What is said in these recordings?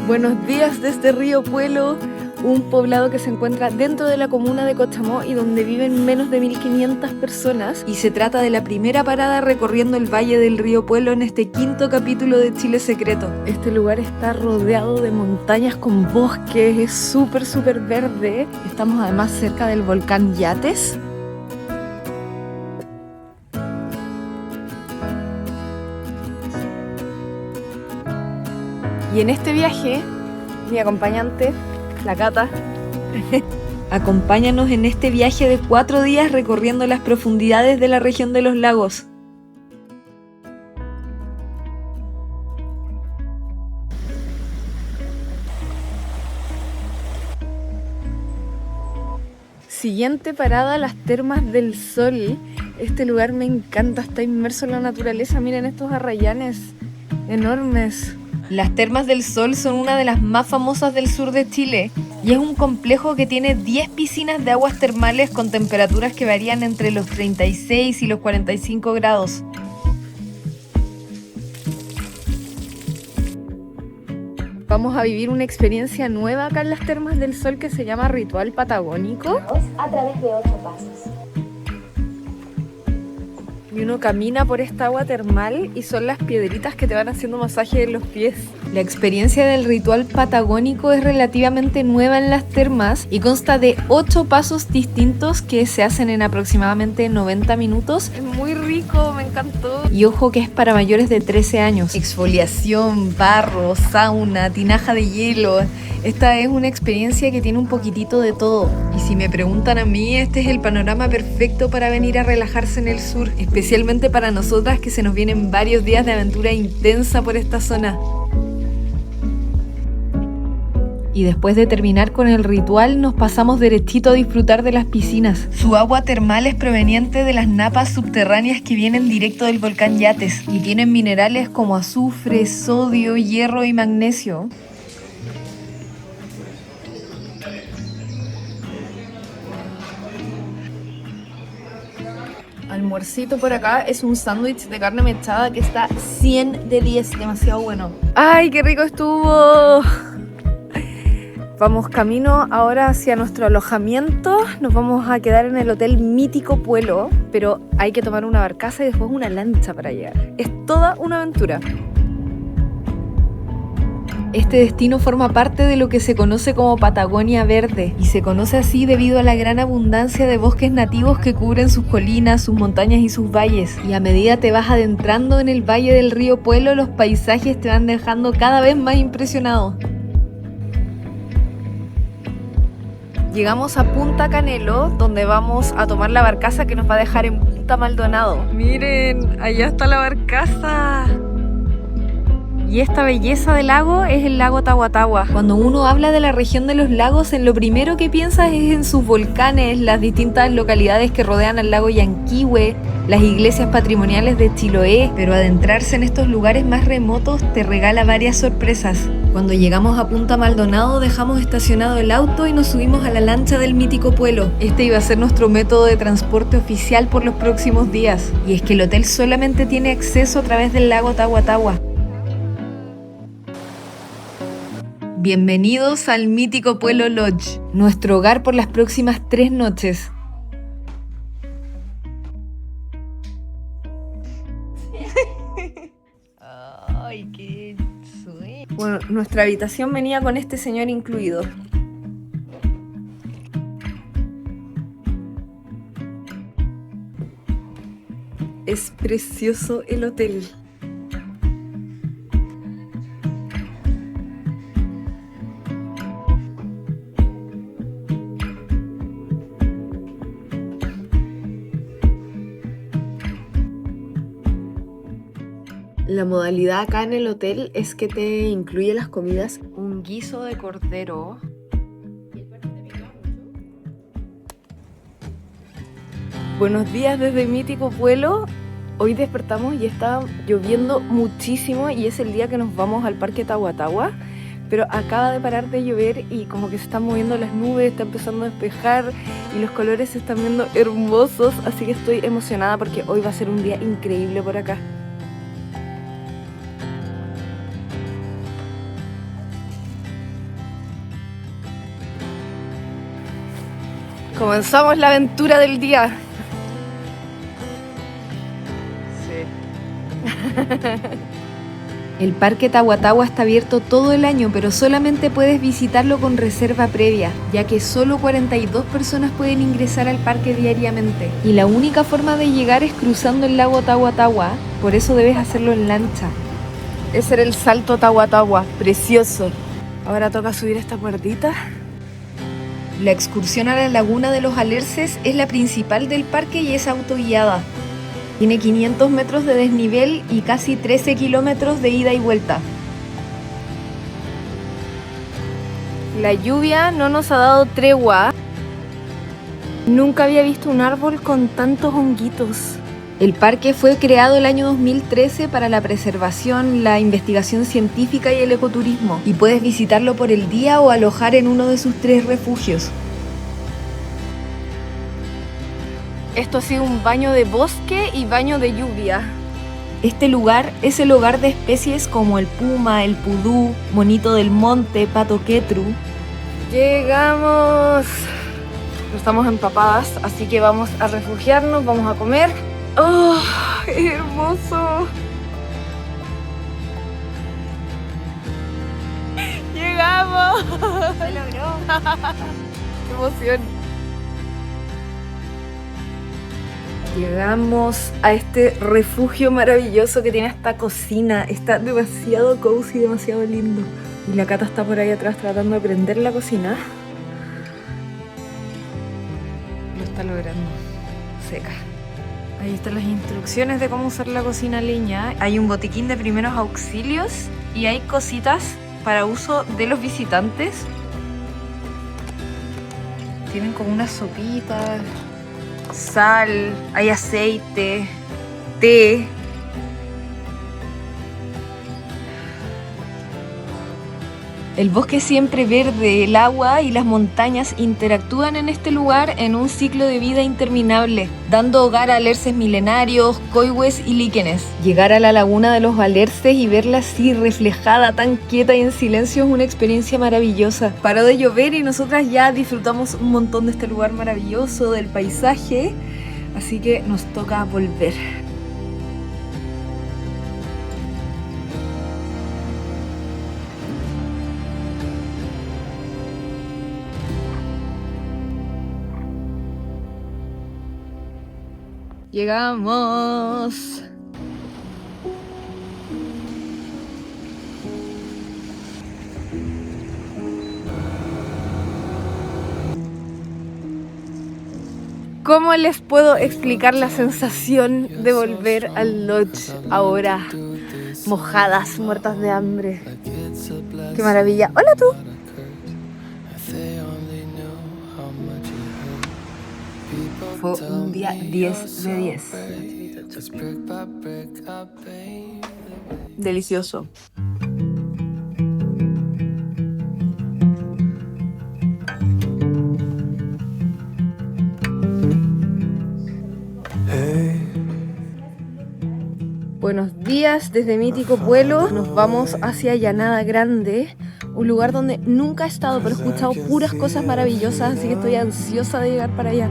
Buenos días desde Río Puelo, un poblado que se encuentra dentro de la comuna de Cochamó y donde viven menos de 1500 personas. Y se trata de la primera parada recorriendo el valle del Río Puelo en este quinto capítulo de Chile Secreto. Este lugar está rodeado de montañas con bosques, es súper verde. Estamos además cerca del volcán Yates. Y en este viaje, mi acompañante, la Cata, acompáñanos en este viaje de 4 días recorriendo las profundidades de la región de los lagos. Siguiente parada, las Termas del Sol. Este lugar me encanta, está inmerso en la naturaleza. Miren estos arrayanes enormes. Las Termas del Sol son una de las más famosas del sur de Chile y es un complejo que tiene 10 piscinas de aguas termales con temperaturas que varían entre los 36 y los 45 grados. Vamos a vivir una experiencia nueva acá en las Termas del Sol que se llama Ritual Patagónico. A través de 8 pasos. Y uno camina por esta agua termal y son las piedritas que te van haciendo masaje en los pies. La experiencia del ritual patagónico es relativamente nueva en las termas y consta de 8 pasos distintos que se hacen en aproximadamente 90 minutos. Es muy rico, me encantó. Y ojo que es para mayores de 13 años. Exfoliación, barro, sauna, tinaja de hielo. Esta es una experiencia que tiene un poquitito de todo. Y si me preguntan a mí, este es el panorama perfecto para venir a relajarse en el sur, especialmente para nosotras que se nos vienen varios días de aventura intensa por esta zona. Y después de terminar con el ritual, nos pasamos derechito a disfrutar de las piscinas. Su agua termal es proveniente de las napas subterráneas que vienen directo del volcán Yates y tienen minerales como azufre, sodio, hierro y magnesio. Almuercito por acá es un sándwich de carne mechada que está 100 de 10, demasiado bueno. ¡Ay, qué rico estuvo! Vamos camino ahora hacia nuestro alojamiento. Nos vamos a quedar en el Hotel Mítico Puelo, pero hay que tomar una barcaza y después una lancha para llegar. Es toda una aventura. Este destino forma parte de lo que se conoce como Patagonia Verde y se conoce así debido a la gran abundancia de bosques nativos que cubren sus colinas, sus montañas y sus valles. Y a medida te vas adentrando en el valle del río Puelo, los paisajes te van dejando cada vez más impresionado. Llegamos a Punta Canelo, donde vamos a tomar la barcaza que nos va a dejar en Punta Maldonado. Miren, allá está la barcaza. Y esta belleza del lago es el lago Tahuatahua. Cuando uno habla de la región de los lagos, en lo primero que piensas es en sus volcanes, las distintas localidades que rodean al lago Yanquihue, las iglesias patrimoniales de Chiloé, pero adentrarse en estos lugares más remotos te regala varias sorpresas. Cuando llegamos a Punta Maldonado dejamos estacionado el auto y nos subimos a la lancha del Mítico Puelo. Este iba a ser nuestro método de transporte oficial por los próximos días. Y es que el hotel solamente tiene acceso a través del lago Tahuatahua. Bienvenidos al Mítico Puelo Lodge, nuestro hogar por las próximas 3 noches. Ay, qué sueño. Bueno, nuestra habitación venía con este señor incluido. Es precioso el hotel. La modalidad acá en el hotel es que te incluye las comidas, un guiso de cordero, Buenos días desde Mítico Pueblo. Hoy despertamos y está lloviendo muchísimo y es el día que nos vamos al Parque Tahuatahua, pero acaba de parar de llover y como que se están moviendo las nubes, está empezando a despejar y los colores se están viendo hermosos, así que estoy emocionada porque hoy va a ser un día increíble por acá. Comenzamos la aventura del día. El Parque Tahuatahua está abierto todo el año, pero solamente puedes visitarlo con reserva previa, ya que solo 42 personas pueden ingresar al parque diariamente. Y la única forma de llegar es cruzando el lago Tahuatahua, por eso debes hacerlo en lancha. Ese era el salto Tahuatahua, precioso. Ahora toca subir esta puertita. La excursión a la laguna de los Alerces es la principal del parque y es autoguiada. Tiene 500 metros de desnivel y casi 13 kilómetros de ida y vuelta. La lluvia no nos ha dado tregua. Nunca había visto un árbol con tantos honguitos. El parque fue creado el año 2013 para la preservación, la investigación científica y el ecoturismo. Y puedes visitarlo por el día o alojar en uno de sus 3 refugios. Esto ha sido un baño de bosque y baño de lluvia. Este lugar es el hogar de especies como el puma, el pudú, monito del monte, pato quetru. Llegamos. Estamos empapadas, así que vamos a refugiarnos, vamos a comer. ¡Oh, hermoso! ¡Llegamos! ¡Se logró! ¡Qué emoción! Llegamos a este refugio maravilloso que tiene esta cocina. Está demasiado cozy, demasiado lindo. Y la Cata está por ahí atrás tratando de prender la cocina. Lo está logrando. Seca. Ahí están las instrucciones de cómo usar la cocina a leña. Hay un botiquín de primeros auxilios y hay cositas para uso de los visitantes. Tienen como unas sopitas, sal, hay aceite, té. El bosque siempre verde, el agua y las montañas interactúan en este lugar en un ciclo de vida interminable, dando hogar a alerces milenarios, coihues y líquenes. Llegar a la laguna de los alerces y verla así reflejada, tan quieta y en silencio es una experiencia maravillosa. Paró de llover y nosotras ya disfrutamos un montón de este lugar maravilloso, del paisaje, así que nos toca volver. Llegamos. ¿Cómo les puedo explicar la sensación de volver al lodge ahora? Mojadas, muertas de hambre. ¡Qué maravilla! ¡Hola tú! Fue un día 10 de 10. Delicioso. Buenos días desde Mítico Pueblo. Nos vamos hacia Llanada Grande, un lugar donde nunca he estado, pero he escuchado puras cosas maravillosas, así que estoy ansiosa de llegar para allá.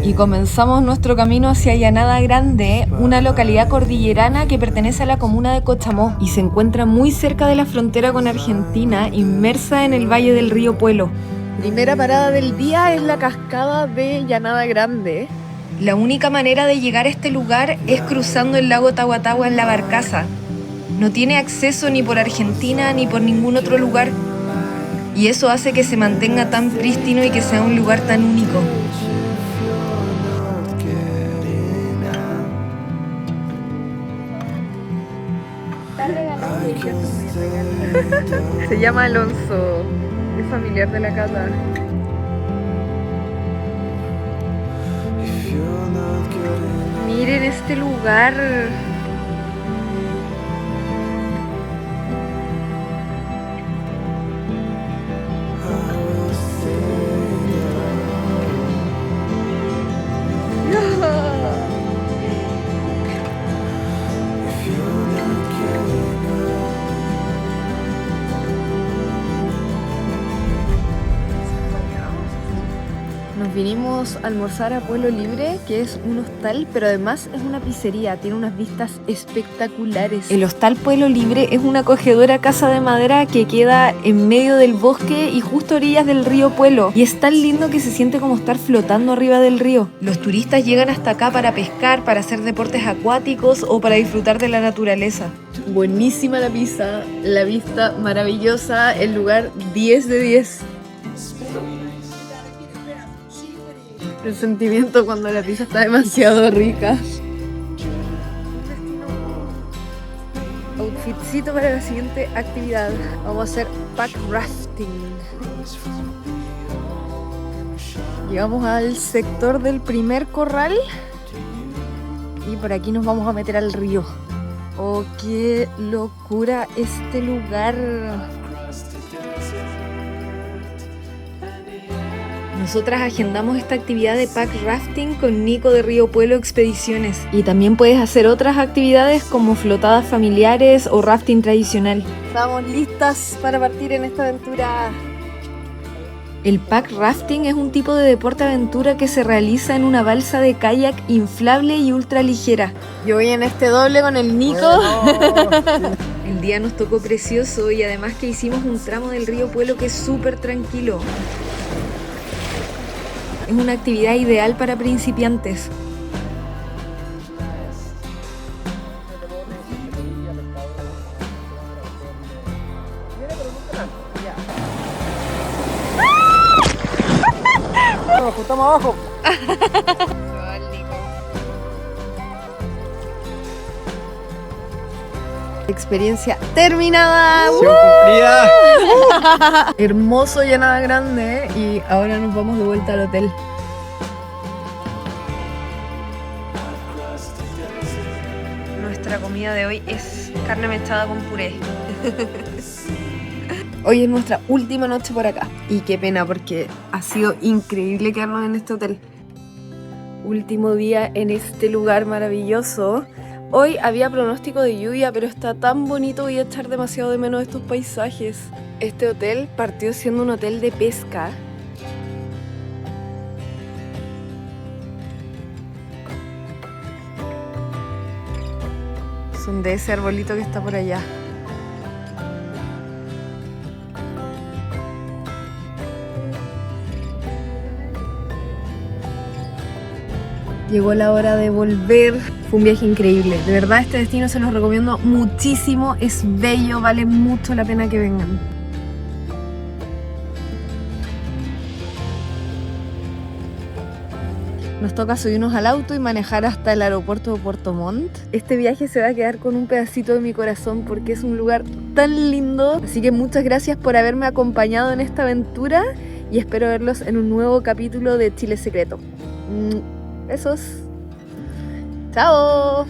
Y comenzamos nuestro camino hacia Llanada Grande, una localidad cordillerana que pertenece a la comuna de Cochamó y se encuentra muy cerca de la frontera con Argentina, inmersa en el valle del río Puelo. Primera parada del día es la cascada de Llanada Grande. La única manera de llegar a este lugar es cruzando el lago Tahuatahua en la barcaza. No tiene acceso ni por Argentina ni por ningún otro lugar. Y eso hace que se mantenga tan prístino y que sea un lugar tan único. Está regalando Se llama Alonso, es familiar de la Cata. Miren este lugar. Nos vinimos a almorzar a Pueblo Libre, que es un hostal, pero además es una pizzería, tiene unas vistas espectaculares. El hostal Pueblo Libre es una acogedora casa de madera que queda en medio del bosque y justo a orillas del río Puelo. Y es tan lindo que se siente como estar flotando arriba del río. Los turistas llegan hasta acá para pescar, para hacer deportes acuáticos o para disfrutar de la naturaleza. Buenísima la pizza, la vista maravillosa, el lugar 10 de 10. El sentimiento cuando la pizza está demasiado rica. Outfitcito para la siguiente actividad. Vamos a hacer pack rafting. Llegamos al sector del primer corral y por aquí nos vamos a meter al río. Oh, qué locura este lugar. Nosotras agendamos esta actividad de pack rafting con Nico de Río Puelo Expediciones. Y también puedes hacer otras actividades como flotadas familiares o rafting tradicional. Estamos listas para partir en esta aventura. El pack rafting es un tipo de deporte aventura que se realiza en una balsa de kayak inflable y ultra ligera. Yo voy en este doble con el Nico. El día nos tocó precioso y además que hicimos un tramo del río Puelo que es súper tranquilo. Es una actividad ideal para principiantes. Estamos abajo. Experiencia terminada. Cumplida. Hermoso Llanada Grande y ahora nos vamos de vuelta al hotel. Nuestra comida de hoy es carne mechada con puré. Hoy es nuestra última noche por acá y qué pena porque ha sido increíble quedarnos en este hotel. Último día en este lugar maravilloso. Hoy había pronóstico de lluvia, pero está tan bonito, voy a echar demasiado de menos estos paisajes. Este hotel partió siendo un hotel de pesca. Son de ese arbolito que está por allá. Llegó la hora de volver. Fue un viaje increíble. De verdad, este destino se los recomiendo muchísimo. Es bello, vale mucho la pena que vengan. Nos toca subirnos al auto y manejar hasta el aeropuerto de Puerto Montt. Este viaje se va a quedar con un pedacito de mi corazón porque es un lugar tan lindo. Así que muchas gracias por haberme acompañado en esta aventura y espero verlos en un nuevo capítulo de Chile Secreto. Besos. ¡Chao!